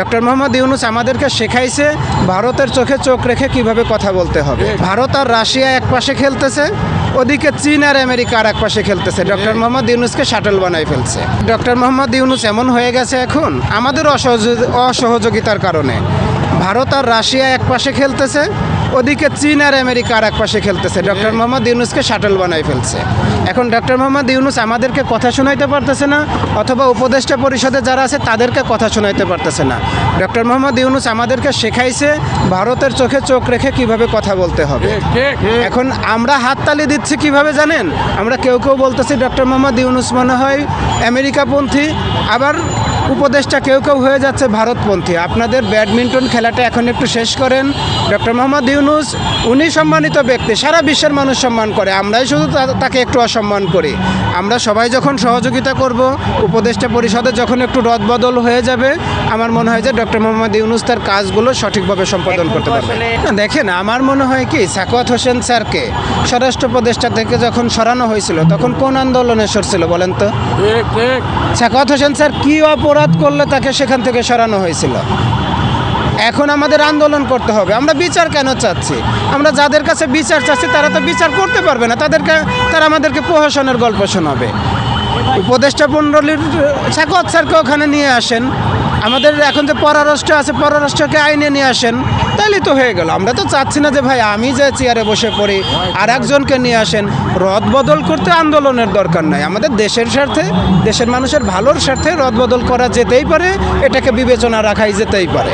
Doctor Mohammad Yunus আমাদেরকে শেখাইছে ভারতের চোখে চোখ রেখে কিভাবে কথা বলতে হবে। ভারত আর রাশিয়া এক পাশে খেলতেছে, ওদিকে চীন আর আমেরিকা আর এক পাশে খেলতেছে। ডক্টর মোহাম্মদ ইউনূসকে শাটল বানাই ফেলছে। ডক্টর মোহাম্মদ ইউনূস এমন হয়ে গেছে এখন আমাদের অসহযোগিতার কারণে। ভারত আর রাশিয়া এক পাশে খেলতেছে, ওদিকে চীন আর আমেরিকা আর এক পাশে খেলতেছে। ডক্টর মোহাম্মদ ইউনূসকে শাটল বানাই ফেলছে। এখন ডক্টর মোহাম্মদ ইউনূস আমাদেরকে কথা শোনাইতে পারতেছে না, অথবা উপদেষ্টা পরিষদে যারা আছে তাদেরকে কথা শোনাইতে পারতেছে না। ডক্টর মোহাম্মদ ইউনূস আমাদেরকে শেখাইছে ভারতের চোখে চোখ রেখে কিভাবে কথা বলতে হবে। এখন আমরা হাততালি দিচ্ছি কিভাবে জানেন? আমরা কেউ কেউ বলতেছি ডক্টর মোহাম্মদ ইউনূস মনে হয় আমেরিকাপন্থী, আবার উপদেষ্টা কেউ কেউ হয়ে যাচ্ছে ভারতপন্থী। আপনাদের ব্যাডমিন্টন খেলাটা এখন একটু শেষ করেন। ডক্টর মোহাম্মদ ইউনূস উনি সম্মানিত ব্যক্তি, সারা বিশ্বের মানুষ সম্মান করে, আমরাই শুধু তাকে একটু অসম্মান করি। আমরা সবাই যখন সহযোগিতা করব, উপদেষ্টা পরিষদে যখন একটু রদবদল হয়ে যাবে, আমার মনে হয় যে ডক্টর মোহাম্মদ ইউনূস তার কাজগুলো সঠিকভাবে সম্পাদন করতে পারবে। দেখেন, আমার মনে হয় কি, সাখাওয়াত হোসেন স্যারকে স্বরাষ্ট্র উপদেষ্টা থেকে যখন সরানো হয়েছিল তখন কোন আন্দোলনে সরছিল বলেন তো? সাখাওয়াত হোসেন স্যার কী অপরাধ করলে তাকে সেখান থেকে সরানো হয়েছিল? এখন আমাদের আন্দোলন করতে হবে। আমরা বিচার কেন চাচ্ছি? আমরা যাদের কাছে বিচার চাচ্ছি তারা তো বিচার করতে পারবে না, তারা আমাদেরকে প্রহসনের গল্প শোনাবে। উপদেষ্টা মণ্ডলীর সাখাওয়াত স্যারকে ওখানে নিয়ে আসেন, আমাদের এখন যে পররাষ্ট্র আছে পররাষ্ট্রকে আইনে নিয়ে আসেন, তাইলেই তো হয়ে গেল। আমরা তো চাচ্ছি না যে ভাই আমি যে চেয়ারে বসে পড়ি আর একজনকে নিয়ে আসেন। রদবদল করতে আন্দোলনের দরকার নাই। আমাদের দেশের স্বার্থে, দেশের মানুষের ভালোর স্বার্থে রদবদল করা যেতেই পারে, এটাকে বিবেচনা রাখাই যেতেই পারে।